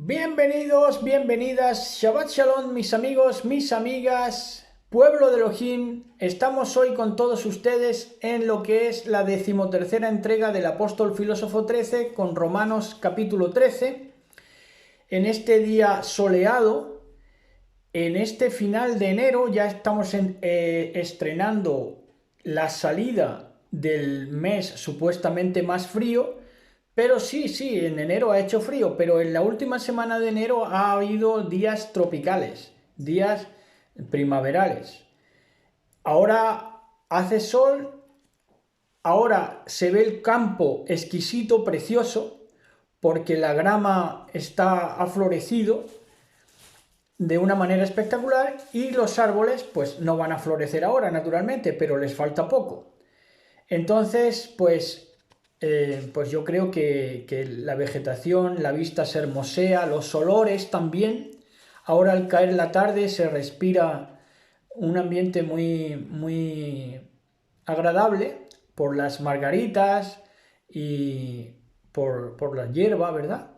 Bienvenidos, bienvenidas, Shabbat Shalom, mis amigos, mis amigas, pueblo de Elohim. Estamos hoy con todos ustedes en lo que es la 13ª entrega del Apóstol Filósofo 13 con Romanos capítulo 13. En este día soleado, en este final de enero, ya estamos estrenando la salida del mes supuestamente más frío. Pero sí, en enero ha hecho frío, pero en la última semana de enero ha habido días tropicales, días primaverales. Ahora hace sol, ahora se ve el campo exquisito, precioso, porque la grama ha florecido de una manera espectacular y los árboles pues no van a florecer ahora, naturalmente, pero les falta poco. Entonces, pues yo creo que la vegetación, la vista se hermosea, los olores también. Ahora al caer la tarde se respira un ambiente muy agradable por las margaritas y por la hierba, ¿verdad?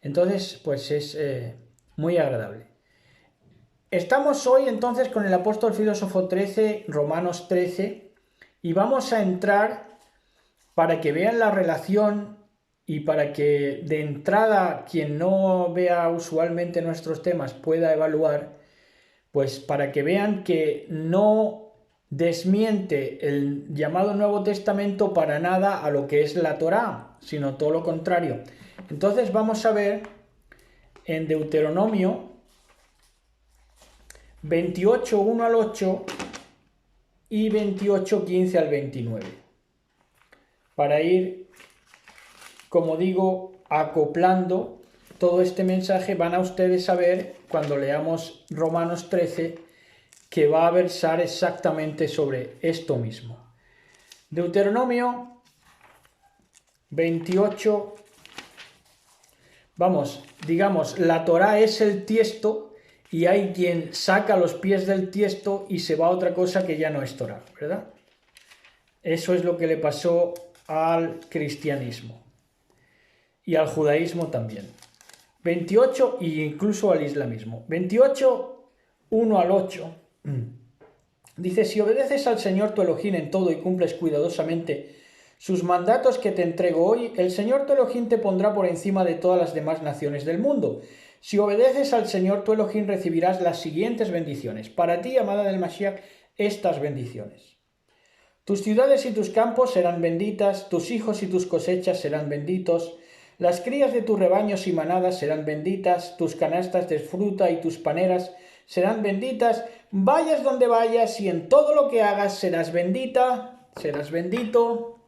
Entonces, pues es muy agradable. Estamos hoy entonces con el Apóstol Filósofo 13, Romanos 13, y vamos a entrar para que vean la relación y para que de entrada quien no vea usualmente nuestros temas pueda evaluar, pues para que vean que no desmiente el llamado Nuevo Testamento para nada a lo que es la Torá, sino todo lo contrario. Entonces vamos a ver en Deuteronomio 28, 1 al 8 y 28, 15 al 29, para ir, como digo, acoplando todo este mensaje. Van a ustedes a ver, cuando leamos Romanos 13, que va a versar exactamente sobre esto mismo. Deuteronomio 28, digamos, la Torá es el tiesto y hay quien saca los pies del tiesto y se va a otra cosa que ya no es Torá, ¿verdad? Eso es lo que le pasó al cristianismo y al judaísmo también. 28 e incluso al islamismo. 28, 1 al 8. Dice: si obedeces al Señor tu Elohim en todo y cumples cuidadosamente sus mandatos que te entrego hoy, el Señor tu Elohim te pondrá por encima de todas las demás naciones del mundo. Si obedeces al Señor tu Elohim recibirás las siguientes bendiciones. Para ti, amada del Mashiach, estas bendiciones. Tus ciudades y tus campos serán benditas, tus hijos y tus cosechas serán benditos, las crías de tus rebaños y manadas serán benditas, tus canastas de fruta y tus paneras serán benditas, vayas donde vayas y en todo lo que hagas serás bendita, serás bendito.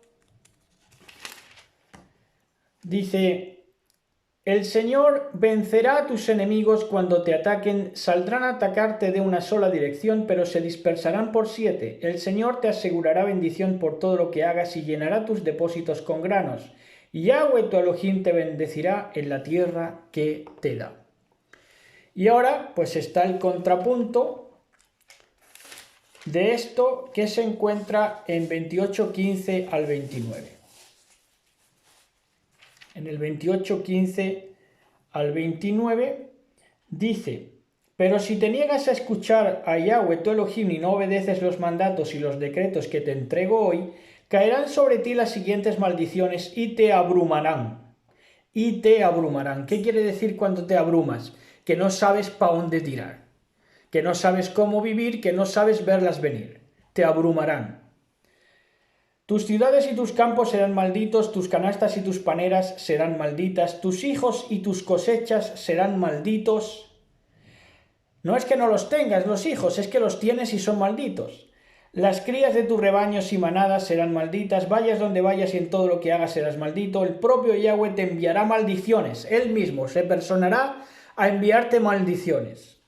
Dice: el Señor vencerá a tus enemigos cuando te ataquen, saldrán a atacarte de una sola dirección, pero se dispersarán por 7. El Señor te asegurará bendición por todo lo que hagas y llenará tus depósitos con granos. Y Yahweh tu Elohim te bendecirá en la tierra que te da. Y ahora pues está el contrapunto de esto, que se encuentra en 28, 15 al 29. En el 28, 15 al 29 dice: pero si te niegas a escuchar a Yahweh tu Elohim y no obedeces los mandatos y los decretos que te entrego hoy, caerán sobre ti las siguientes maldiciones y te abrumarán. Y te abrumarán. ¿Qué quiere decir cuando te abrumas? Que no sabes para dónde tirar, que no sabes cómo vivir, que no sabes verlas venir. Te abrumarán. Tus ciudades y tus campos serán malditos, tus canastas y tus paneras serán malditas, tus hijos y tus cosechas serán malditos. No es que no los tengas los hijos, es que los tienes y son malditos. Las crías de tus rebaños y manadas serán malditas, vayas donde vayas y en todo lo que hagas serás maldito. El propio Yahweh te enviará maldiciones, él mismo se personará a enviarte maldiciones.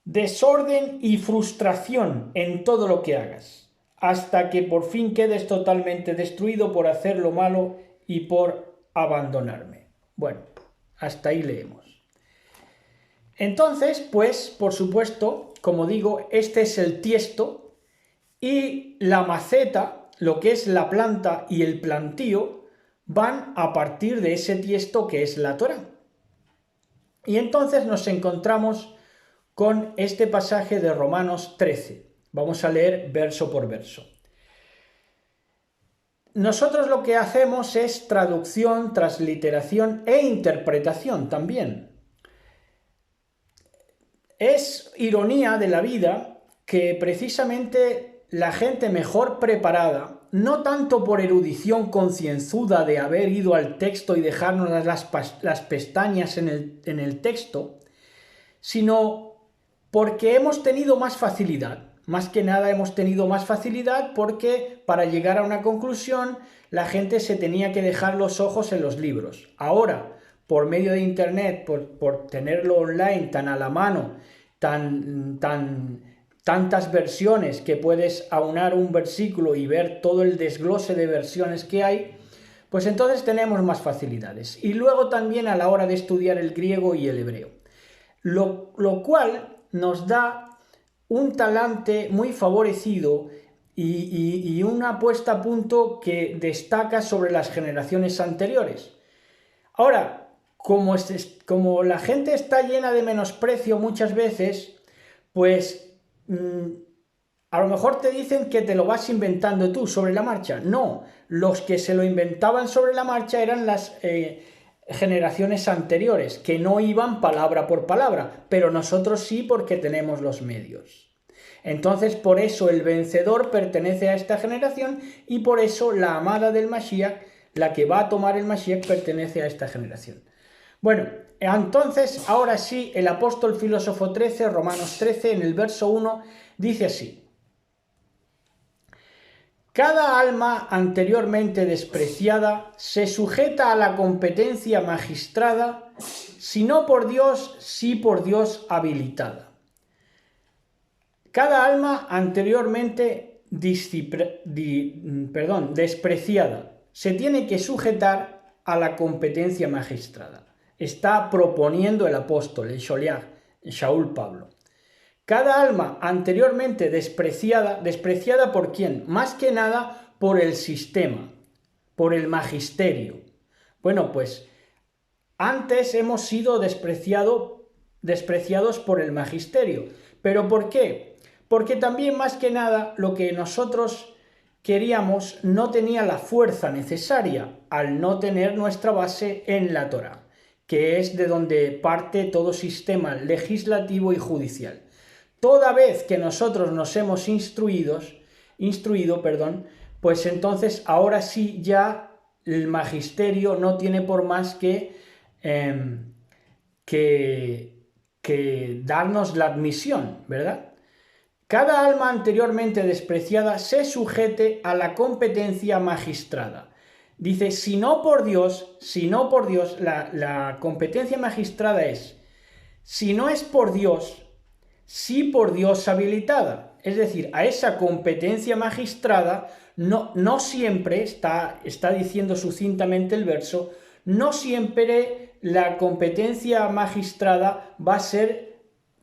Desorden y frustración en todo lo que hagas, hasta que por fin quedes totalmente destruido por hacer lo malo y por abandonarme. Bueno, hasta ahí leemos. Entonces, pues, por supuesto, como digo, este es el tiesto y la maceta, lo que es la planta y el plantío, van a partir de ese tiesto que es la Torá. Y entonces nos encontramos con este pasaje de Romanos 13. Vamos a leer verso por verso. Nosotros lo que hacemos es traducción, transliteración e interpretación también. Es ironía de la vida que precisamente la gente mejor preparada, no tanto por erudición concienzuda de haber ido al texto y dejarnos las pestañas en el texto, sino porque hemos tenido más facilidad. Más que nada hemos tenido más facilidad porque para llegar a una conclusión la gente se tenía que dejar los ojos en los libros. Ahora, por medio de internet, por tenerlo online tan a la mano, tantas versiones que puedes aunar un versículo y ver todo el desglose de versiones que hay, pues entonces tenemos más facilidades. Y luego también a la hora de estudiar el griego y el hebreo. Lo cual nos da un talante muy favorecido y una puesta a punto que destaca sobre las generaciones anteriores. Ahora, como la gente está llena de menosprecio muchas veces, pues a lo mejor te dicen que te lo vas inventando tú sobre la marcha. No, los que se lo inventaban sobre la marcha eran las generaciones anteriores, que no iban palabra por palabra, pero nosotros sí, porque tenemos los medios. Entonces, por eso el vencedor pertenece a esta generación y por eso la amada del Mashiach, la que va a tomar el Mashiach, pertenece a esta generación. Bueno, entonces, ahora sí, el apóstol filósofo 13, Romanos 13, en el verso 1, dice así: cada alma anteriormente despreciada se sujeta a la competencia magistrada, si no por Dios, sí por Dios habilitada. Cada alma anteriormente despreciada se tiene que sujetar a la competencia magistrada. Está proponiendo el apóstol, el Sholiach, Shaul Pablo. Cada alma anteriormente ¿despreciada por quién? Más que nada por el sistema, por el magisterio. Bueno, pues antes hemos sido despreciados por el magisterio. ¿Pero por qué? Porque también más que nada lo que nosotros queríamos no tenía la fuerza necesaria al no tener nuestra base en la Torá, que es de donde parte todo sistema legislativo y judicial. Toda vez que nosotros nos hemos instruido, pues entonces ahora sí ya el magisterio no tiene por más que darnos la admisión, ¿verdad? Cada alma anteriormente despreciada se sujete a la competencia magistrada. Dice, si no por Dios, la competencia magistrada es, si no es por Dios, sí por Dios habilitada. Es decir, a esa competencia magistrada no siempre, está diciendo sucintamente el verso, no siempre la competencia magistrada va a ser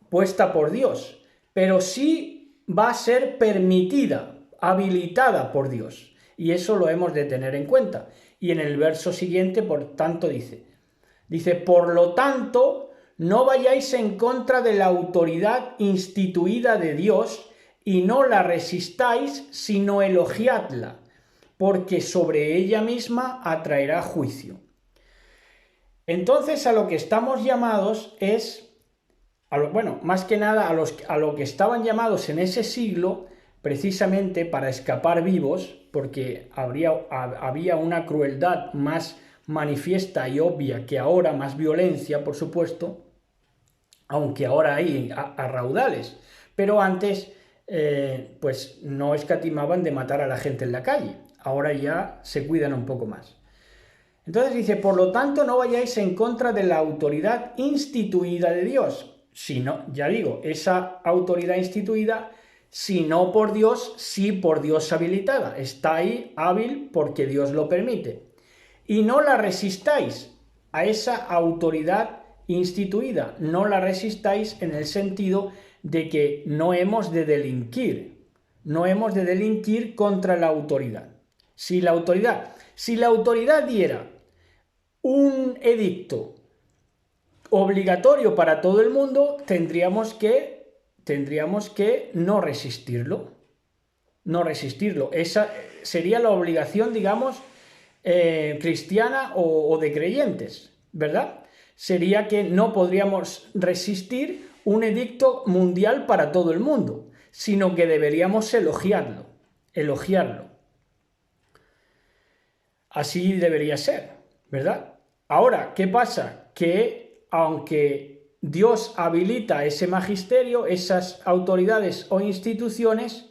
puesta por Dios, pero sí va a ser permitida, habilitada por Dios. Y eso lo hemos de tener en cuenta. Y en el verso siguiente, por tanto, dice, por lo tanto, no vayáis en contra de la autoridad instituida de Dios y no la resistáis, sino elogiadla, porque sobre ella misma atraerá juicio. Entonces a lo que estamos llamados es, más que nada a lo que estaban llamados en ese siglo, precisamente para escapar vivos, porque había una crueldad más manifiesta y obvia que ahora, más violencia, por supuesto, aunque ahora hay a raudales, pero antes pues no escatimaban de matar a la gente en la calle, ahora ya se cuidan un poco más. Entonces dice, por lo tanto no vayáis en contra de la autoridad instituida de Dios, sino, ya digo, esa autoridad instituida, si no por Dios, sí por Dios habilitada, está ahí hábil porque Dios lo permite. Y no la resistáis a esa autoridad instituida, no la resistáis en el sentido de que no hemos de delinquir contra la autoridad. Si la autoridad diera un edicto obligatorio para todo el mundo, tendríamos que no resistirlo. No resistirlo. Esa sería la obligación, digamos, cristiana o de creyentes, ¿verdad? Sería que no podríamos resistir un edicto mundial para todo el mundo, sino que deberíamos elogiarlo. Así debería ser, ¿verdad? Ahora, ¿qué pasa? Que aunque Dios habilita ese magisterio, esas autoridades o instituciones,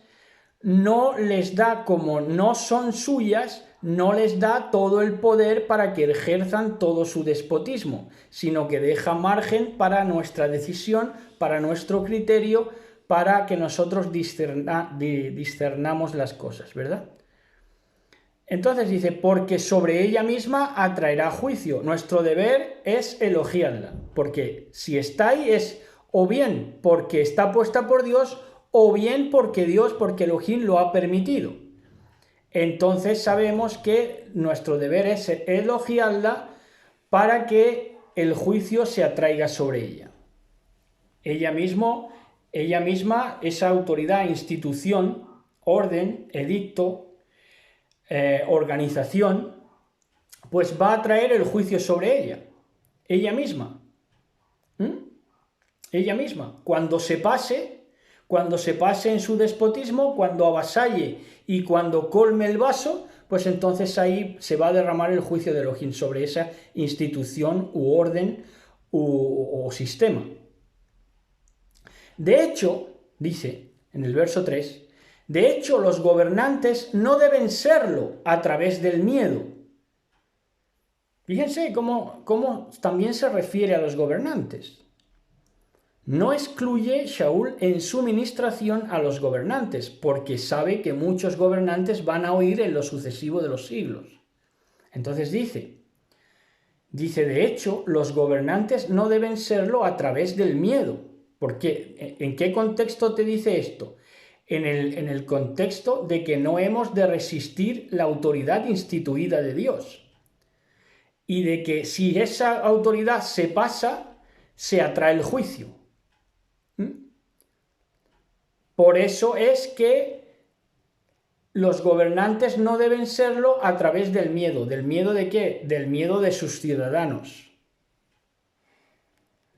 no les da, como no son suyas, no les da todo el poder para que ejerzan todo su despotismo, sino que deja margen para nuestra decisión, para nuestro criterio, para que nosotros discernamos las cosas, ¿verdad? Entonces dice, porque sobre ella misma atraerá juicio. Nuestro deber es elogiarla, porque si está ahí es o bien porque está puesta por Dios, o bien porque Elohim lo ha permitido. Entonces sabemos que nuestro deber es elogiarla para que el juicio se atraiga sobre ella. Ella misma, esa autoridad, institución, orden, edicto, organización, pues va a traer el juicio sobre ella. Ella misma. Ella misma. Cuando se pase en su despotismo, cuando avasalle y cuando colme el vaso, pues entonces ahí se va a derramar el juicio de Elohim sobre esa institución u orden o sistema. De hecho, dice en el verso 3, de hecho los gobernantes no deben serlo a través del miedo. Fíjense cómo también se refiere a los gobernantes. No excluye Shaul en su ministración a los gobernantes, porque sabe que muchos gobernantes van a oír en lo sucesivo de los siglos. Entonces dice, de hecho, los gobernantes no deben serlo a través del miedo. ¿Por qué? ¿En qué contexto te dice esto? En el contexto de que no hemos de resistir la autoridad instituida de Dios. Y de que si esa autoridad se pasa, se atrae el juicio. Por eso es que los gobernantes no deben serlo a través del miedo. ¿Del miedo de qué? Del miedo de sus ciudadanos.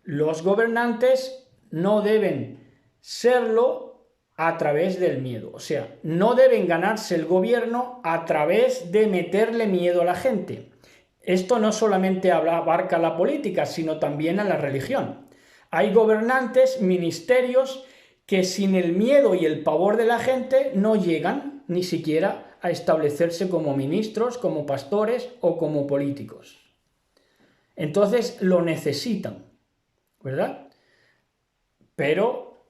Los gobernantes no deben serlo a través del miedo. O sea, no deben ganarse el gobierno a través de meterle miedo a la gente. Esto no solamente abarca la política, sino también a la religión. Hay gobernantes, ministerios, que sin el miedo y el pavor de la gente no llegan ni siquiera a establecerse como ministros, como pastores o como políticos. Entonces lo necesitan, ¿verdad? Pero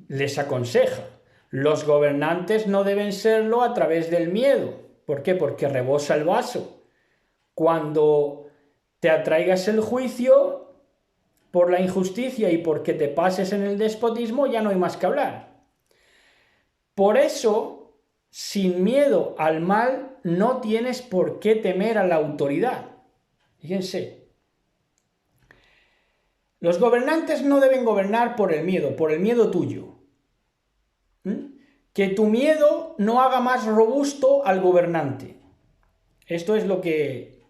les aconseja, los gobernantes no deben serlo a través del miedo. ¿Por qué? Porque rebosa el vaso. Cuando te atraigas el juicio por la injusticia y porque te pases en el despotismo, ya no hay más que hablar. Por eso, sin miedo al mal, no tienes por qué temer a la autoridad. Fíjense. Los gobernantes no deben gobernar por el miedo tuyo. Que tu miedo no haga más robusto al gobernante. Esto es lo que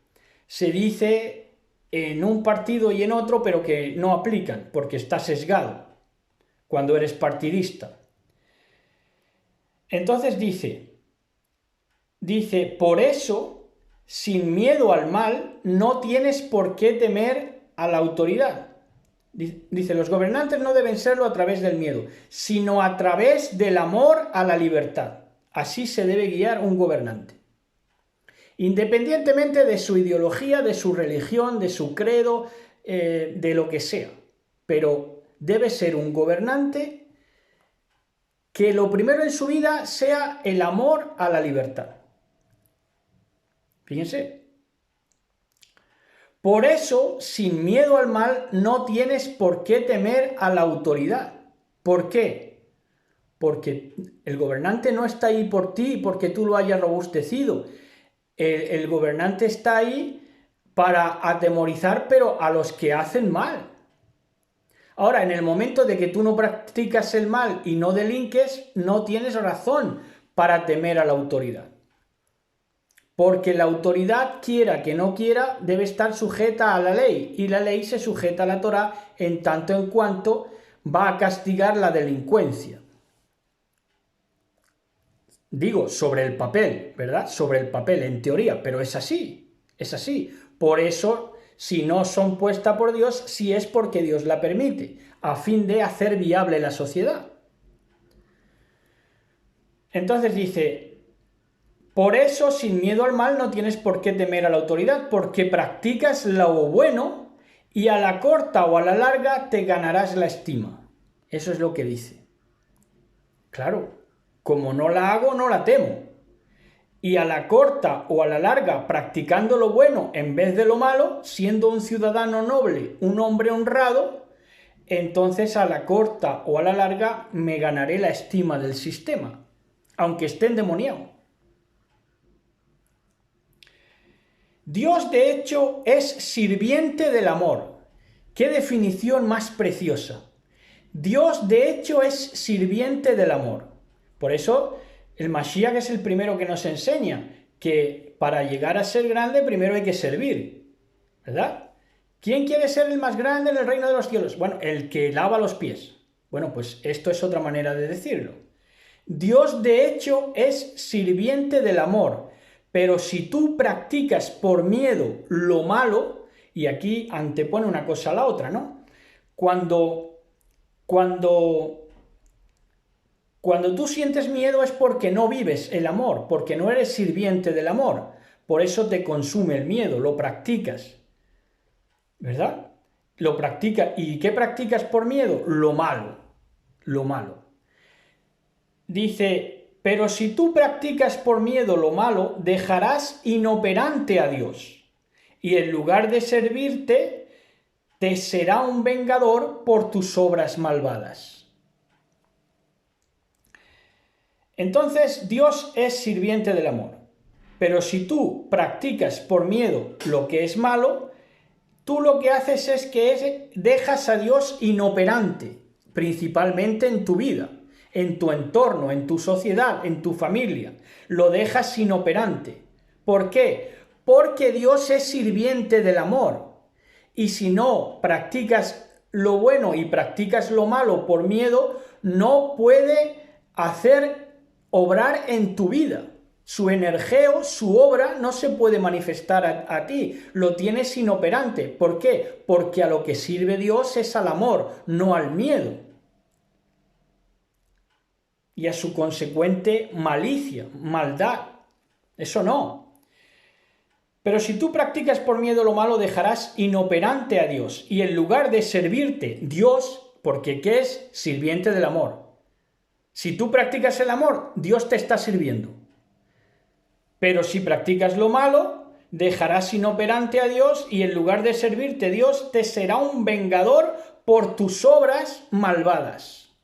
se dice en un partido y en otro, pero que no aplican, porque está sesgado cuando eres partidista. Entonces dice, por eso, sin miedo al mal, no tienes por qué temer a la autoridad. Dice, los gobernantes no deben serlo a través del miedo, sino a través del amor a la libertad. Así se debe guiar un gobernante. Independientemente de su ideología, de su religión, de su credo, de lo que sea. Pero debe ser un gobernante que lo primero en su vida sea el amor a la libertad. Fíjense. Por eso, sin miedo al mal, no tienes por qué temer a la autoridad. ¿Por qué? Porque el gobernante no está ahí por ti porque tú lo hayas robustecido. El gobernante está ahí para atemorizar, pero a los que hacen mal, Ahora, en el momento de que tú no practicas el mal y no delinques, no tienes razón para temer a la autoridad. Porque la autoridad, quiera que no quiera, debe estar sujeta a la ley, y la ley se sujeta a la Torá en tanto en cuanto va a castigar la delincuencia. Digo, sobre el papel, ¿verdad? Sobre el papel, en teoría, pero es así, es así. Por eso, si no son puestas por Dios, sí es porque Dios la permite, a fin de hacer viable la sociedad. Entonces dice, por eso, sin miedo al mal, no tienes por qué temer a la autoridad, porque practicas lo bueno y a la corta o a la larga te ganarás la estima. Eso es lo que dice. Claro, como no la hago, no la temo. Y a la corta o a la larga, practicando lo bueno en vez de lo malo, siendo un ciudadano noble, un hombre honrado, entonces a la corta o a la larga me ganaré la estima del sistema, aunque esté endemoniado. Dios, de hecho, es sirviente del amor. ¡Qué definición más preciosa! Dios, de hecho, es sirviente del amor. Por eso, el Mashiach es el primero que nos enseña que para llegar a ser grande, primero hay que servir, ¿verdad? ¿Quién quiere ser el más grande en el reino de los cielos? Bueno, el que lava los pies. Bueno, pues esto es otra manera de decirlo. Dios, de hecho, es sirviente del amor. Pero si tú practicas por miedo lo malo, y aquí antepone una cosa a la otra, ¿no? Cuando tú sientes miedo es porque no vives el amor, porque no eres sirviente del amor. Por eso te consume el miedo, lo practicas, ¿verdad? Lo practicas. ¿Y qué practicas por miedo? Lo malo, lo malo. Dice, pero si tú practicas por miedo lo malo, dejarás inoperante a Dios, y en lugar de servirte, te será un vengador por tus obras malvadas. Entonces, Dios es sirviente del amor, pero si tú practicas por miedo lo que es malo, tú lo que haces es que dejas a Dios inoperante, principalmente en tu vida, en tu entorno, en tu sociedad, en tu familia. Lo dejas inoperante. ¿Por qué? Porque Dios es sirviente del amor. Y si no practicas lo bueno y practicas lo malo por miedo, no puede obrar en tu vida. Su energeo, su obra no se puede manifestar a ti, lo tienes inoperante. ¿Por qué? Porque a lo que sirve Dios es al amor, no al miedo. Y a su consecuente malicia, maldad. Eso no. Pero si tú practicas por miedo lo malo, dejarás inoperante a Dios. Y en lugar de servirte Dios, porque ¿qué es? Sirviente del amor. Si tú practicas el amor, Dios te está sirviendo. Pero si practicas lo malo, dejarás inoperante a Dios y en lugar de servirte Dios, te será un vengador por tus obras malvadas.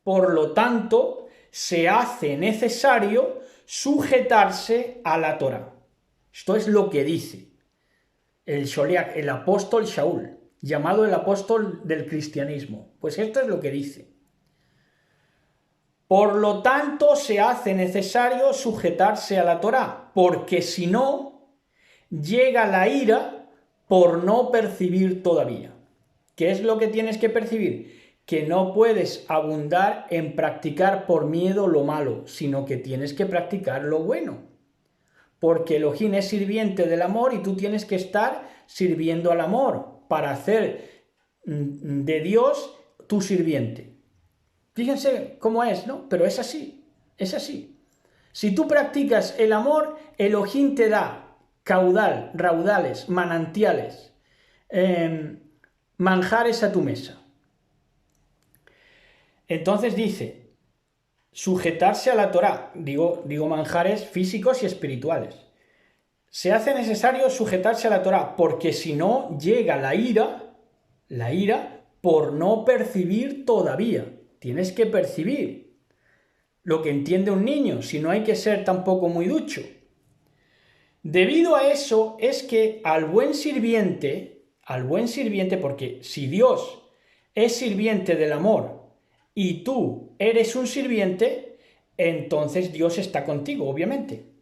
Por lo tanto, se hace necesario sujetarse a la Torá. Esto es lo que dice el Sholiach, el apóstol Shaul, llamado el apóstol del cristianismo. Pues esto es lo que dice. Por lo tanto, se hace necesario sujetarse a la Torá, porque si no, llega la ira por no percibir todavía. ¿Qué es lo que tienes que percibir? Que no puedes abundar en practicar por miedo lo malo, sino que tienes que practicar lo bueno. Porque Elohim es sirviente del amor y tú tienes que estar sirviendo al amor para hacer de Dios tu sirviente. Fíjense cómo es, ¿no? Pero es así, es así. Si tú practicas el amor, Elohim te da caudal, raudales, manantiales, manjares a tu mesa. Entonces dice, sujetarse a la Torá, digo manjares físicos y espirituales. Se hace necesario sujetarse a la Torá, porque si no llega la ira por no percibir todavía. Tienes que percibir lo que entiende un niño, si no hay que ser tampoco muy ducho. Debido a eso es que al buen sirviente, al buen sirviente, porque si Dios es sirviente del amor y tú eres un sirviente, entonces Dios está contigo, obviamente.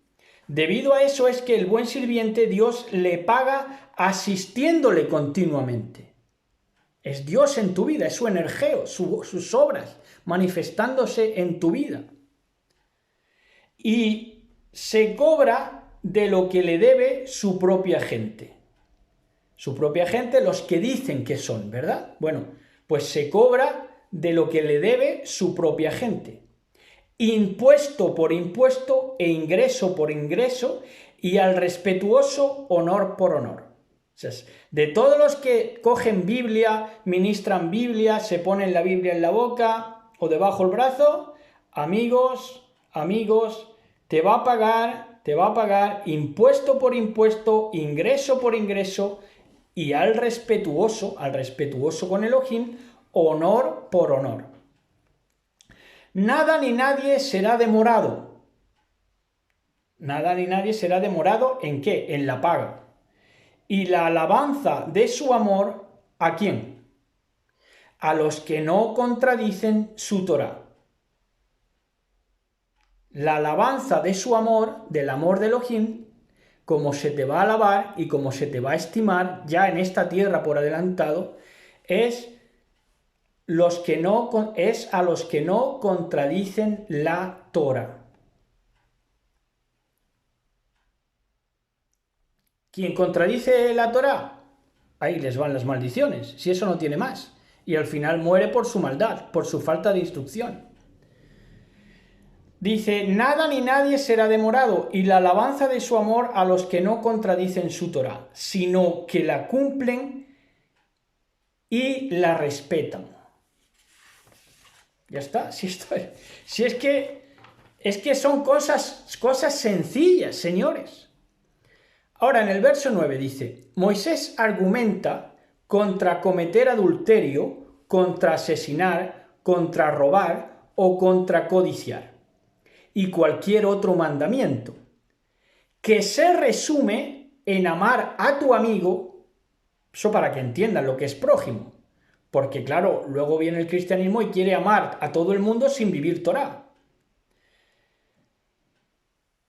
Debido a eso es que el buen sirviente Dios le paga asistiéndole continuamente. Es Dios en tu vida, es su energeo, sus obras manifestándose en tu vida. Y se cobra de lo que le debe su propia gente. Su propia gente, los que dicen que son, ¿verdad? Bueno, pues se cobra de lo que le debe su propia gente. Impuesto por impuesto e ingreso por ingreso, y al respetuoso honor por honor. O sea, de todos los que cogen Biblia, ministran Biblia, se ponen la Biblia en la boca o debajo del brazo, amigos, te va a pagar impuesto por impuesto, ingreso por ingreso, y al respetuoso con Elohim, honor por honor. Nada ni nadie será demorado. Nada ni nadie será demorado ¿en qué? En la paga. Y la alabanza de su amor, ¿a quién? A los que no contradicen su Torá. La alabanza de su amor, del amor de Elohim, como se te va a alabar y como se te va a estimar ya en esta tierra por adelantado, es a los que no contradicen la Torá. ¿Quién contradice la Torá? Ahí les van las maldiciones, si eso no tiene más. Y al final muere por su maldad, por su falta de instrucción. Dice, nada ni nadie será demorado, y la alabanza de su amor a los que no contradicen su Torá, sino que la cumplen y la respetan. Ya está, si es que son cosas sencillas, señores. Ahora en el verso 9 dice, Moisés argumenta contra cometer adulterio, contra asesinar, contra robar o contra codiciar, y cualquier otro mandamiento, que se resume en amar a tu amigo, eso para que entiendan lo que es prójimo, porque claro, luego viene el cristianismo y quiere amar a todo el mundo sin vivir Torá.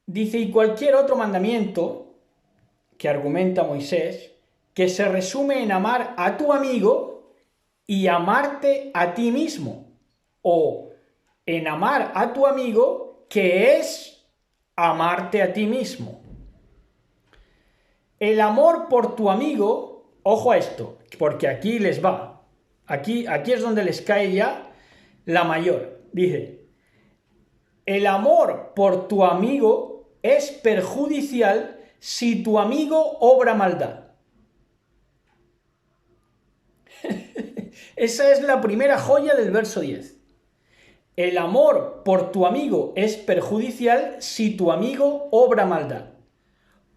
Dice, y cualquier otro mandamiento que argumenta Moisés, que se resume en amar a tu amigo y amarte a ti mismo, o en amar a tu amigo, que es amarte a ti mismo. El amor por tu amigo, ojo a esto, porque aquí les va, aquí es donde les cae ya la mayor. Dice, el amor por tu amigo es perjudicial si tu amigo obra maldad. Esa es la primera joya del verso 10. El amor por tu amigo es perjudicial si tu amigo obra maldad.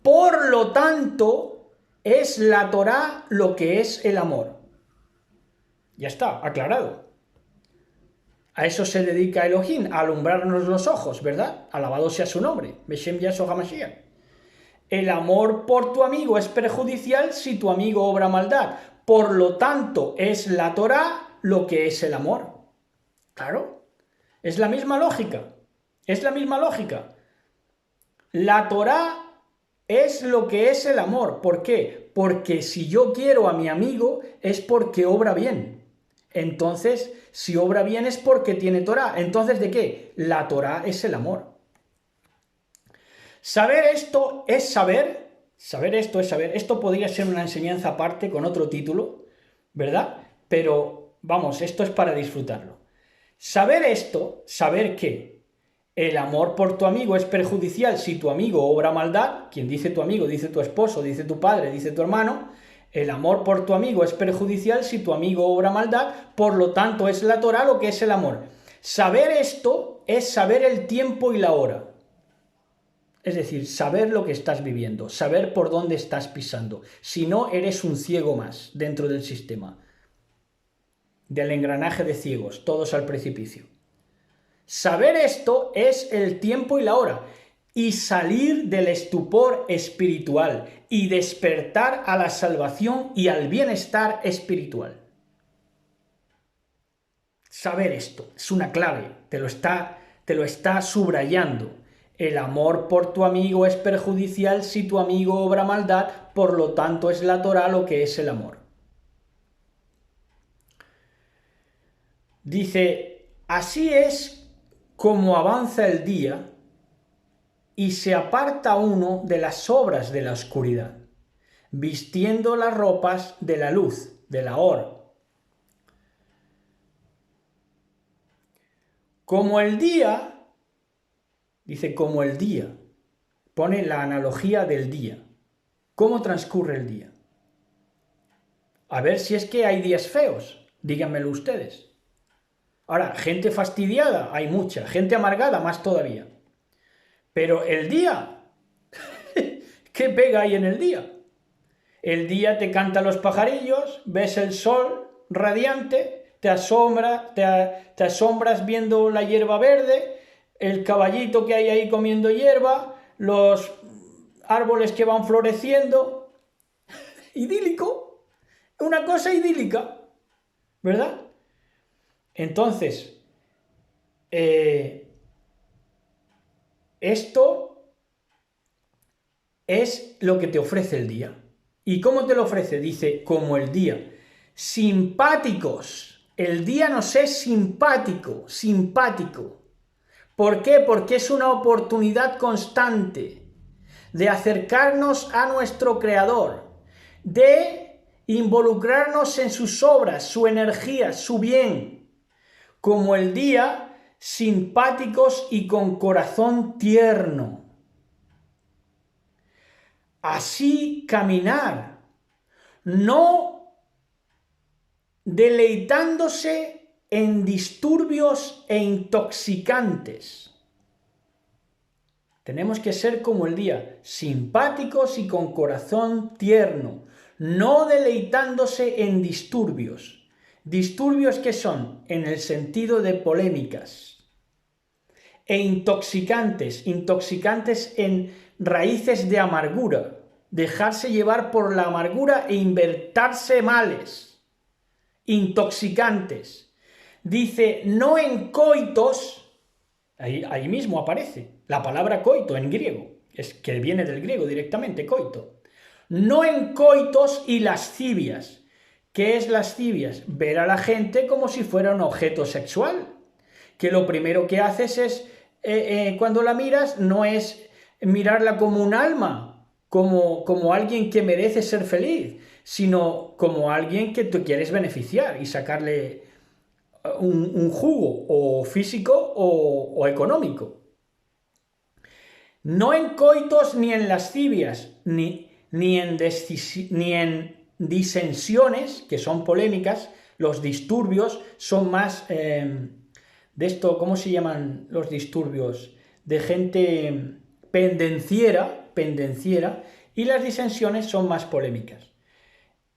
Por lo tanto, es la Torá lo que es el amor. Ya está, aclarado. A eso se dedica Elohim, a alumbrarnos los ojos, ¿verdad? Alabado sea su nombre. Beshem Yahshua HaMashiach. El amor por tu amigo es perjudicial si tu amigo obra maldad. Por lo tanto, es la Torá lo que es el amor. Claro, es la misma lógica. Es la misma lógica. La Torá es lo que es el amor. ¿Por qué? Porque si yo quiero a mi amigo es porque obra bien. Entonces, si obra bien es porque tiene Torá. Entonces, ¿de qué? La Torá es el amor. Saber esto es saber. Esto podría ser una enseñanza aparte con otro título, ¿verdad? Pero, vamos, esto es para disfrutarlo. Saber esto, saber que el amor por tu amigo es perjudicial si tu amigo obra maldad. Quien dice tu amigo, dice tu esposo, dice tu padre, dice tu hermano. El amor por tu amigo es perjudicial si tu amigo obra maldad. Por lo tanto, es la Torá lo que es el amor. Saber esto es saber el tiempo y la hora. Es decir, saber lo que estás viviendo, saber por dónde estás pisando. Si no, eres un ciego más dentro del sistema, del engranaje de ciegos, todos al precipicio. Saber esto es el tiempo y la hora. y salir del estupor espiritual y despertar a la salvación y al bienestar espiritual. Saber esto es una clave, te lo está subrayando. El amor por tu amigo es perjudicial si tu amigo obra maldad, por lo tanto es la Torá lo que es el amor. Dice, así es como avanza el día y se aparta uno de las obras de la oscuridad, vistiendo las ropas de la luz, de la Or. Como el día, dice como el día, pone la analogía del día. ¿Cómo transcurre el día? A ver si es que hay días feos, díganmelo ustedes. Ahora, gente fastidiada, hay mucha, gente amargada, más todavía. Pero el día, ¿qué pega ahí en el día? El día te cantan los pajarillos, ves el sol radiante, te asombras viendo la hierba verde, el caballito que hay ahí comiendo hierba, los árboles que van floreciendo. Idílico, una cosa idílica, ¿verdad? Entonces, esto es lo que te ofrece el día. ¿Y cómo te lo ofrece? Dice, como el día. Simpáticos. El día nos es simpático. ¿Por qué? Porque es una oportunidad constante de acercarnos a nuestro Creador, de involucrarnos en sus obras, su energía, su bien. Como el día, simpáticos y con corazón tierno. Así caminar, no deleitándose en disturbios e intoxicantes. Tenemos que ser como el día, simpáticos y con corazón tierno, no deleitándose en disturbios. ¿Disturbios qué son? En el sentido de polémicas. E intoxicantes en raíces de amargura, dejarse llevar por la amargura e inventarse males. Intoxicantes. Dice, no en coitos, ahí mismo aparece la palabra coito en griego, es que viene del griego directamente, coito. No en coitos y lascivias. ¿Qué es lascivias? Ver a la gente como si fuera un objeto sexual, que lo primero que haces es, cuando la miras, no es mirarla como un alma, como alguien que merece ser feliz, sino como alguien que tú quieres beneficiar y sacarle un jugo, o físico o económico. No en coitos ni en lascivias, ni en disensiones, que son polémicas. Los disturbios son más de esto, ¿cómo se llaman los disturbios? De gente pendenciera, y las disensiones son más polémicas.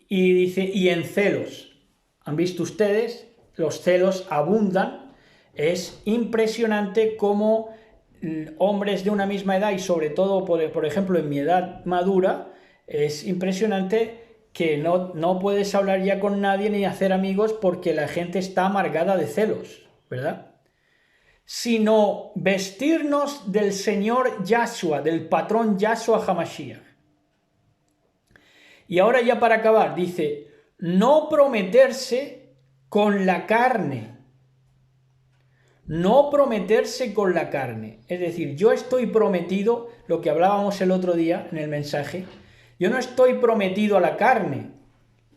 Y dice, y en celos. ¿Han visto ustedes? Los celos abundan. Es impresionante cómo hombres de una misma edad, y sobre todo, por ejemplo, en mi edad madura, es impresionante que no puedes hablar ya con nadie ni hacer amigos porque la gente está amargada de celos, ¿verdad? Sino vestirnos del Señor Yahshua, del patrón Yahshua HaMashiach. Y ahora ya para acabar, dice, no prometerse con la carne. No prometerse con la carne. Es decir, yo estoy prometido, lo que hablábamos el otro día en el mensaje, yo no estoy prometido a la carne.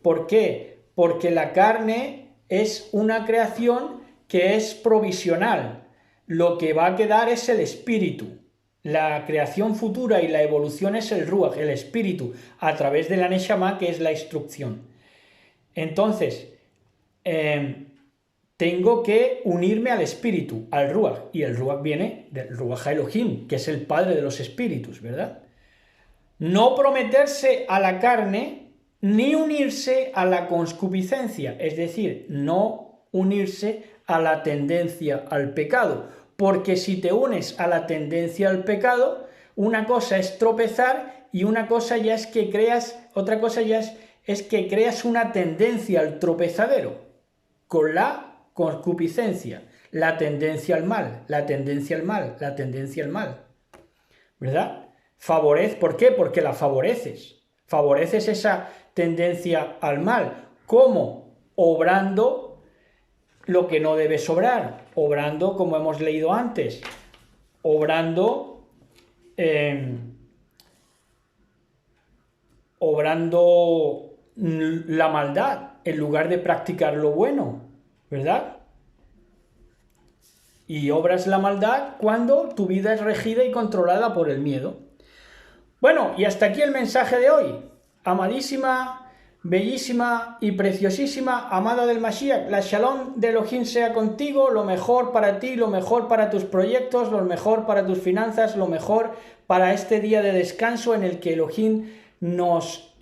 ¿Por qué? Porque la carne es una creación que es provisional. Lo que va a quedar es el espíritu. La creación futura y la evolución es el Ruach, el espíritu, a través de la Neshama, que es la instrucción. Entonces, tengo que unirme al espíritu, al Ruach, y el Ruach viene del Ruach Elohim, que es el padre de los espíritus, ¿verdad? No prometerse a la carne, ni unirse a la concupiscencia, es decir, no unirse a la tendencia al pecado, porque si te unes a la tendencia al pecado, Una cosa es tropezar y una cosa ya es que creas, otra cosa ya es que creas una tendencia al tropezadero con la concupiscencia, la tendencia al mal, la tendencia al mal, la tendencia al mal. ¿Verdad? ¿Por qué? Porque la favoreces. Favoreces esa tendencia al mal. ¿Cómo? Obrando lo que no debe obrar. Obrando, como hemos leído antes, obrando la maldad en lugar de practicar lo bueno, ¿verdad? Y obras la maldad cuando tu vida es regida y controlada por el miedo. Bueno, y hasta aquí el mensaje de hoy. Amadísima, bellísima y preciosísima amada del Mashiach, la Shalom de Elohim sea contigo, lo mejor para ti, lo mejor para tus proyectos, lo mejor para tus finanzas, lo mejor para este día de descanso en el que Elohim nos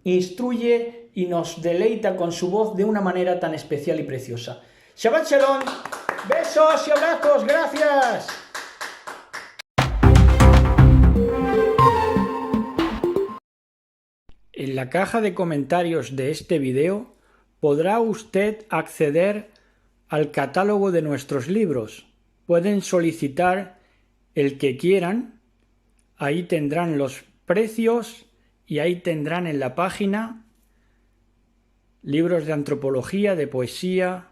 instruye y nos deleita con su voz de una manera tan especial y preciosa. Shabbat Shalom, besos y abrazos, gracias. En la caja de comentarios de este video podrá usted acceder al catálogo de nuestros libros. Pueden solicitar el que quieran, ahí tendrán los precios y ahí tendrán en la página libros de antropología, de poesía,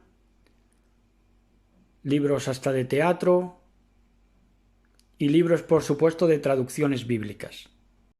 libros hasta de teatro y libros, por supuesto, de traducciones bíblicas.